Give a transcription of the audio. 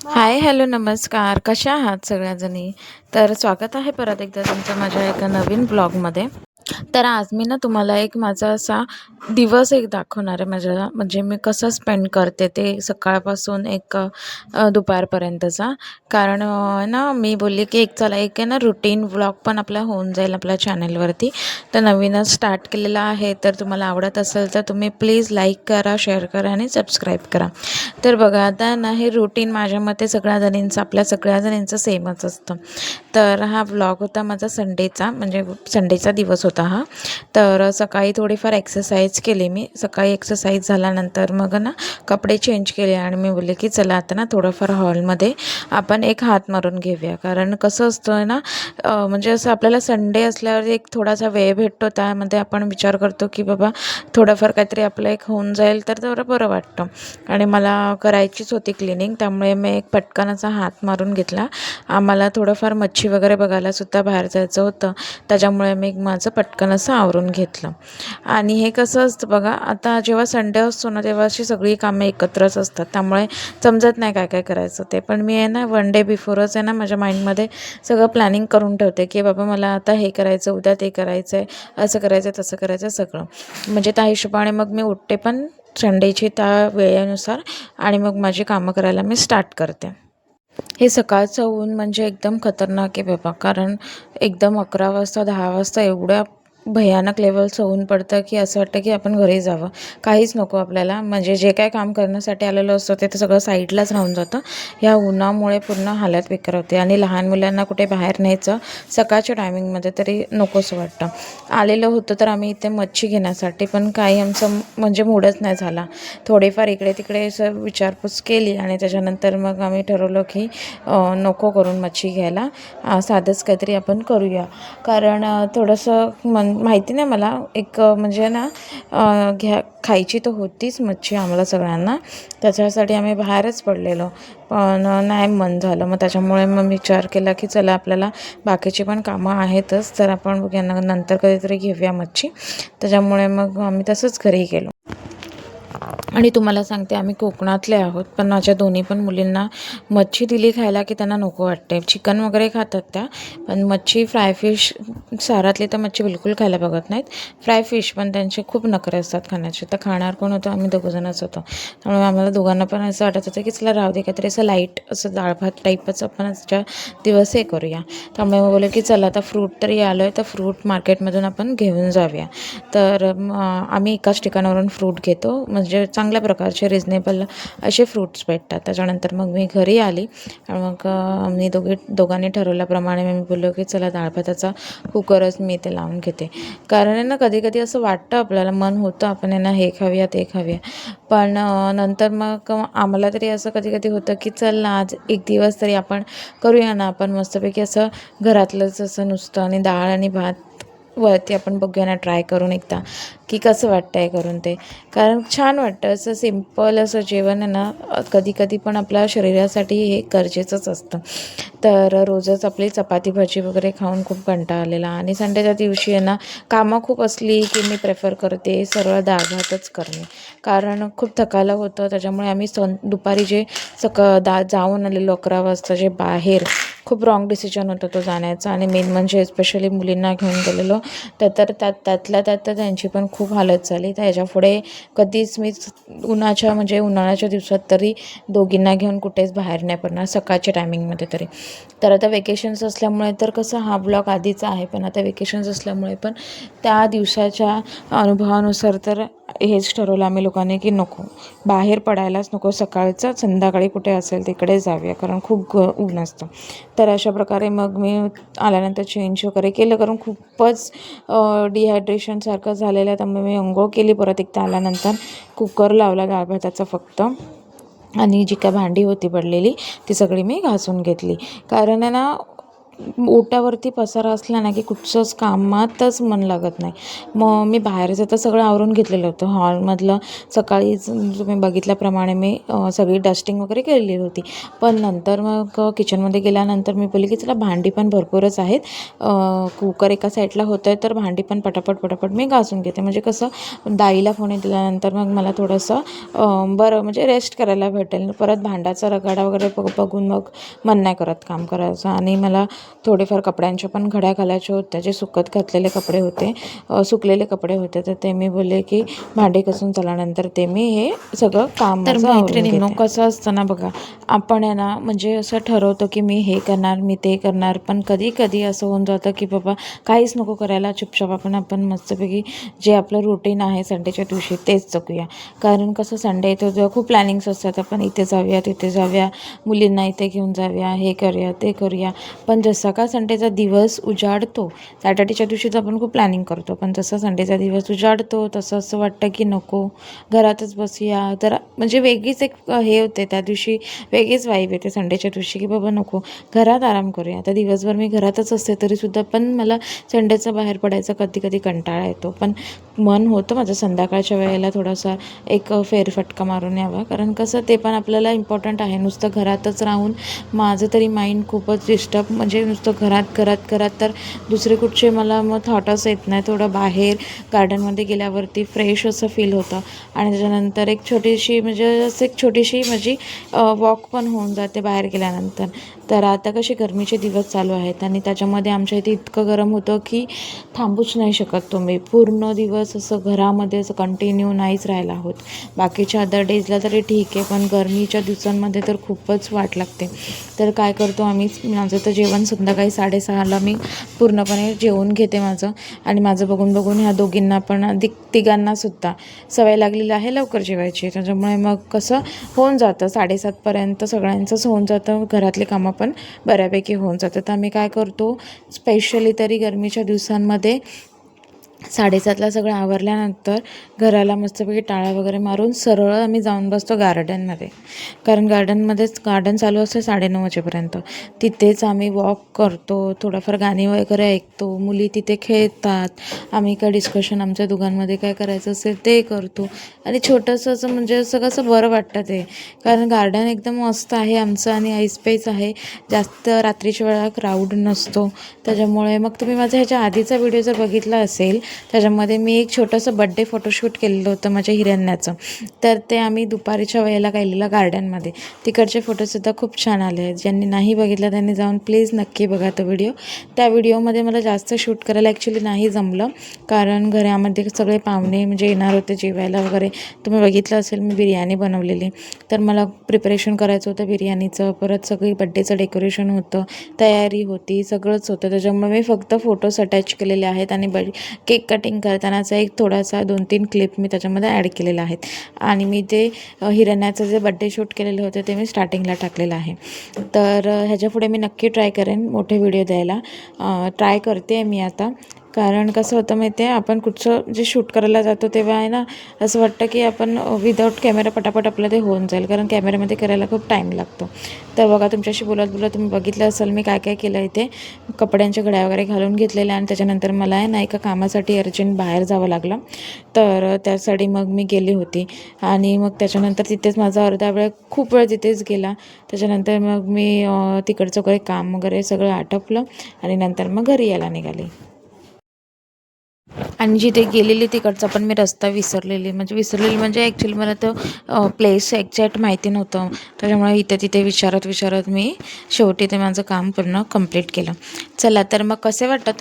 हाय, hello, नमस्कार. कशा आहात सगळ्याजणी? तर स्वागत आहे परत एकदा तुमचं माझ्या एका नवीन ब्लॉगमध्ये. तर आज मी ना तुम्हाला एक माझा असा दिवस एक दाखवणार आहे, माझ्या म्हणजे मी कसं स्पेंड करते ते सकाळपासून एक दुपारपर्यंतचा. कारण ना मी बोलली की चला एक आहे ना रुटीन व्लॉग पण आपला होऊन जाईल आपल्या चॅनलवरती. तर नवीनच स्टार्ट केलेलं आहे, तर तुम्हाला आवडत असेल तर तुम्ही प्लीज लाईक करा, शेअर करा आणि सबस्क्राईब करा. तर बघा आता ना हे रुटीन माझ्या मते आपल्या सगळ्या सेमच असतं. तर हा व्लॉग होता माझा संडेचा, म्हणजे संडेचा दिवस होता हा. तर सकाळी थोडीफार एक्सरसाइज केली मी. सकाळी एक्सरसाइज झाल्यानंतर मग ना कपडे चेंज केले आणि मी बोलले की चला आता ना थोडंफार हॉलमध्ये आपण एक हात मारून घेऊया. कारण कसं असतं ना म्हणजे असं आपल्याला संडे असल्यावर एक थोडासा वेळ भेटतो, त्यामध्ये आपण विचार करतो की बाबा थोडंफार काहीतरी आपलं एक होऊन जाईल तर तेवढं बरं वाटतं. आणि मला करायचीच होती क्लिनिंग, त्यामुळे मी एक पटकन असा हात मारून घेतला. आम्हाला थोडंफार मच्छी वगैरे बघायलासुद्धा बाहेर जायचं होतं, त्याच्यामुळे मी माझं पटकन असं आवरून घेतलं. आणि हे कसं असतं बघा, आता जेव्हा संडे असतो ना तेव्हा अशी सगळी कामं एकत्रच असतात, त्यामुळे समजत नाही काय काय करायचं ते. पण मी आहे ना 1 डे बिफोरच आहे ना माझ्या माइंडमध्ये सगळं प्लॅनिंग करून ठेवते की बाबा मला आता हे करायचं, उद्या ते करायचं आहे, असं करायचं आहे, तसं करायचं आहे सगळं. म्हणजे त्या हिशोबाने मग मी उठते पण संडेची त्या वेळेनुसार आणि मग माझी कामं करायला मी स्टार्ट करते. हे सकाळचं ऊन म्हणजे एकदम खतरनाक आहे बाबा. कारण एकदम 11 वाजता 10 वाजता एवढ्या भयानक लेवलचं ऊन पडतं की असं वाटतं की आपण घरी जावं, काहीच नको आपल्याला. म्हणजे जे काय काम करण्यासाठी आलेलं असतं ते सगळं साईडलाच राहून जातं. ह्या उन्हामुळे पूर्ण हालत बेकार होते आणि लहान मुलांना कुठे बाहेर न्यायचं सकाळच्या टायमिंगमध्ये तरी नकोसं वाटतं. आलेलं होतं तर आम्ही इथे मच्छी घेण्यासाठी, पण काही आमचं म्हणजे मूडच नाही झाला. थोडीफार इकडे तिकडे असं विचारपूस केली आणि त्याच्यानंतर मग आम्ही ठरवलं की नको करून मच्छी घ्यायला, साधंच काहीतरी आपण करूया. कारण थोडंसं माहिती नाही मला एक म्हणजे ना खायची तर होतीच मच्छी आम्हाला सगळ्यांना, त्याच्यासाठी आम्ही बाहेरच पडलेलो. पण नाही मन झालं. मग त्याच्यामुळे मग विचार केला की चला आपल्याला बाकीची पण कामं आहेतच, तर आपण यांना नंतर कधीतरी घेऊया मच्छी. त्याच्यामुळे मग आम्ही तसंच घरी गेलो. आणि तुम्हाला सांगते आम्ही कोकणातले आहोत, पण माझ्या दोन्ही पण मुलींना मच्छी दिली खायला की त्यांना नको वाटते. चिकन वगैरे खातात त्या, पण मच्छी फ्राय फिश, सारातली तर मच्छी बिलकुल खायला बघत नाहीत. फ्राय फिश पण त्यांचे खूप नखरे असतात खाण्याचे. तर खाणार कोण होतं? आम्ही दोघंजणच होतो. त्यामुळे आम्हाला दोघांना पण असं वाटत होतं की चला राहू दे, काहीतरी असं लाईट असं डाळ भात टाईपच आपण आजच्या दिवस हे करूया. त्यामुळे मग बोलले की चला आता फ्रूट तरी आलो आहे, तर फ्रूट मार्केटमधून आपण घेऊन जाऊया. तर आम्ही एकाच ठिकाणावरून फ्रूट घेतो, म्हणजे चांगल्या प्रकारचे रिजनेबल असे फ्रूट्स भेटतात. त्याच्यानंतर मग मी घरी आली आणि मग मी दोघांनी ठरवल्याप्रमाणे मी बोललो की चला डाळ भाताचा कुकरच मी इथे लावून घेते. कारण आहे ना कधी कधी असं वाटतं आपल्याला, मन होतं आपण आहे ना हे खाऊया ते खाऊया, पण नंतर मग आम्हाला तरी असं कधी कधी होतं की चल ना आज एक दिवस तरी आपण करूया ना, आपण मस्तपैकी असं घरातलंच असं नुसतं आणि डाळ आणि भात वरती आपण बघूया ना ट्राय करून एकदा की कसं वाटतं आहे करून ते. कारण छान वाटतं असं सिम्पल असं जेवण आहे ना, कधी कधी पण आपल्या शरीरासाठी हे गरजेचंच असतं. तर रोजच आपली चपाती भाजी वगैरे खाऊन खूप कंटाळा आलेला आणि संडेच्या दिवशी आहे ना कामं खूप असली की मी प्रेफर करते सरळ डाळ भातच करणे. कारण खूप थकायला होतं, त्याच्यामुळे आम्ही दुपारी जे जाऊन आलेलो 11 वाजता जे बाहेर, खूप रॉंग डिसिजन होता तो जाण्याचा. आणि मेन म्हणजे स्पेशली मुलींना घेऊन गेलेलो, तर त्यातल्या त्यात तर त्यांची पण खूप हालत झाली. तर ह्याच्यापुढे कधीच मी म्हणजे उन्हाळ्याच्या दिवसात तरी दोघींना घेऊन कुठेच बाहेर नाही पडणार, सकाळच्या टायमिंगमध्ये तरी. तर आता वेकेशन्स असल्यामुळे तर कसं हा ब्लॉग आधीचा आहे, पण आता वेकेशन्स असल्यामुळे पण त्या दिवसाच्या अनुभवानुसार तर हेच ठरवलं आम्ही लोकांनी की नको, बाहेर पडायलाच नको, सकाळचं संध्याकाळी कुठे असेल तिकडे जाऊया, कारण खूप ऊन असतं. तर अशा प्रकारे मग मी आल्यानंतर चेंज वगैरे केलं, कारण खूपच डिहायड्रेशनसारखं झालेलं. त्यामुळे मी अंघोळ केली. परत एकदा आल्यानंतर कुकर लावला डाळ भाताचा फक्त, आणि जी काय भांडी होती पडलेली ती सगळी मी घासून घेतली. कारण आहे ना, ओट्यावरती पसारा असला ना की कुठचंच कामातच मन लागत नाही. मग मी बाहेरचं तर सगळं आवरून घेतलेलं होतं. हॉलमधलं सकाळीच तुम्ही बघितल्याप्रमाणे मी सगळी डस्टिंग वगैरे केलेली होती. पण नंतर मग किचनमध्ये गेल्यानंतर मी बोलली की चला, भांडी पण भरपूरच आहेत, कुकर एका साईडला होतं आहे, तर भांडी पण पटापट मी घासून घेते. म्हणजे कसं, दाईला फोन दिल्यानंतर मग मला थोडंसं बरं, म्हणजे रेस्ट करायला भेटेल. परत भांड्याचा रगाडा वगैरे बघून मग मन नाही करत काम करायचं. आणि मला थोडेफार कपड्यांच्या पण घड्या घालायच्या होत्या, जे सुकत घातलेले कपडे होते, सुकलेले कपडे होते. तर ते मी बोलले की भांडे घासून झाल्यानंतर ते मी हे सगळं काम तर माझं आवरून मैत्रिणींनो, घेते. कसं असतं ना बघा, आपण आहे ना, म्हणजे असं ठरवतो की मी हे करणार, मी ते करणार, पण कधी कधी असं होऊन जातं की बाबा काहीच नको करायला, चुपचाप आपण मस्तपैकी जे आपलं रुटीन आहे संडेच्या दिवशी तेच जगूया. कारण कसं, संडे येतो तेव्हा खूप प्लॅनिंग्स असतात, आपण इथे जाऊया, तिथे जाऊया, मुलींना इथे घेऊन जाऊया, हे करूया, ते करूया. पण जसा का संडेचा दिवस उजाडतो, सॅटर्डेच्या दिवशीच आपण खूप प्लॅनिंग करतो, पण जसा संडेचा दिवस उजाडतो तसं असं वाटतं की नको, घरातच बसूया. तर म्हणजे वेगळीच एक हे होते त्या दिवशी, वेगळीच वाईब येते संडेच्या दिवशी की बाबा नको, घरात आराम करूया. आता दिवसभर मी घरातच असते तरीसुद्धा पण मला संडेचा बाहेर पडायचा कधी कधी कंटाळा येतो. पण मन होतं माझं संध्याकाळच्या वेळेला थोडासा एक फेरफटका मारून यावा, कारण कसं ते पण आपल्याला इम्पॉर्टंट आहे. नुसतं घरातच राहून माझं तरी माइंड खूपच डिस्टर्ब, म्हणजे नुसतं घरात तर दुसरे कुठचे मला मग थॉटच येत नाही. थोडं बाहेर गार्डनमध्ये गेल्यावरती फ्रेश असं फील होतं. आणि त्याच्यानंतर एक छोटीशी, म्हणजे असं एक छोटीशी माझी वॉक पण होऊन जाते बाहेर गेल्यानंतर. तर आता कसे गरमीचे दिवस चालू आहेत आणि त्याच्यामध्ये आमच्या इथे इतकं गरम होतं की थांबूच नाही शकत तुम्ही. पूर्ण दिवस असं घरामध्ये असं कंटिन्यू नाहीच राहायला होत. बाकीच्या अदर डेजला तरी ठीक आहे, पण गरमीच्या दिवसांमध्ये तर खूपच वाट लागते. तर काय करतो आम्ही, माझं तर जेवण संध्याकाळी 6:30ला मी पूर्णपणे जेवून घेते माझं. आणि माझं बघून ह्या दोघींना पण, तिघांनासुद्धा सवय लागलेली आहे लवकर जेवायची. त्याच्यामुळे मग कसं होऊन जातं, 7:30पर्यंत सगळ्यांचंच होऊन जातं, घरातले कामं पण बऱ्यापैकी होऊन जातं. तर आम्ही काय करतो, स्पेशली तरी गरमीच्या दिवसांमध्ये 7:30ला सगळं आवरल्यानंतर घराला मस्तपैकी टाळा वगैरे मारून सरळ आम्ही जाऊन बसतो गार्डनमध्ये. कारण गार्डन चालू असतं 9:30 वाजेपर्यंत. तिथेच आम्ही वॉक करतो, थोडंफार गाणी वगैरे ऐकतो, मुली तिथे खेळतात, आम्ही काय डिस्कशन आमच्या दोघांमध्ये काय करायचं असेल ते करतो. आणि छोटंसं असं, म्हणजे असं कसं बरं वाटतं ते, कारण गार्डन एकदम मस्त आहे आमचं आणि आईस्पेस आहे, जास्त रात्रीच्या वेळा क्राऊड नसतो. त्याच्यामुळे मग तुम्ही माझा ह्याच्या आधीचा व्हिडिओ जर बघितला असेल, त्याच्यामध्ये मी एक छोटंसं बड्डे फोटोशूट केलेलं होतं माझ्या हिरण्याचं. तर ते आम्ही दुपारीच्या वेळेला केलेलं गार्डनमध्ये. तिकडचे फोटोसुद्धा खूप छान आले आहेत. ज्यांनी नाही बघितलं त्यांनी जाऊन प्लीज नक्की बघा तो व्हिडिओ. त्या व्हिडिओमध्ये मला जास्त शूट करायला ॲक्च्युली नाही जमलं, कारण घरामध्ये सगळे पाहुणे म्हणजे येणार होते जेवायला वगैरे. तुम्ही बघितलं असेल मी बिर्याणी बनवलेली, तर मला प्रिपरेशन करायचं होतं बिर्याणीचं, परत सगळी बड्डेचं डेकोरेशन होतं, तयारी होती, सगळंच होतं. त्याच्यामुळे मी फक्त फोटोज अटॅच केलेले आहेत आणि केक कटिंग करतानाचा एक थोडासा 2-3 क्लिप मी त्याच्यामध्ये ॲड केलेला आहेत. आणि मी ते हिरण्याचं जे बड्डे शूट केलेलं होतं ते मी स्टार्टिंगला टाकलेलं आहे. तर ह्याच्यापुढे मी नक्की ट्राय करेन मोठे व्हिडिओ द्यायला, ट्राय करते आहे मी आता. कारण कसं होतं माहिती आहे, आपण कुठचं जे शूट करायला जातो तेव्हा आहे ना, असं वाटतं की आपण विदाऊट कॅमेरा पटापट आपलं ते होऊन जाईल, कारण कॅमेऱ्यामध्ये करायला खूप टाईम लागतो. तर बघा, तुमच्याशी बोलत तुम्ही बघितलं असेल मी काय काय केलं इथे. कपड्यांच्या घड्या वगैरे घालून घेतलेल्या, आणि त्याच्यानंतर मला आहे ना एका कामासाठी अर्जंट बाहेर जावं लागलं, तर त्यासाठी मग मी गेली होती. आणि मग त्याच्यानंतर तिथेच माझा अर्धा वेळ, खूप वेळ तिथेच गेला. त्याच्यानंतर मग मी तिकडचं काही काम वगैरे सगळं आटपलं आणि नंतर मग घरी यायला निघाली. आणि जिथे गेलेली तिकडचा पण मी रस्ता विसरलेली म्हणजे ॲक्च्युली मला तो प्लेस एक्झॅक्ट माहिती नव्हतं. त्याच्यामुळे इथे तिथे विचारत मी शेवटी ते माझं काम पूर्ण कंप्लीट केलं. चला, तर मग कसे वाटतं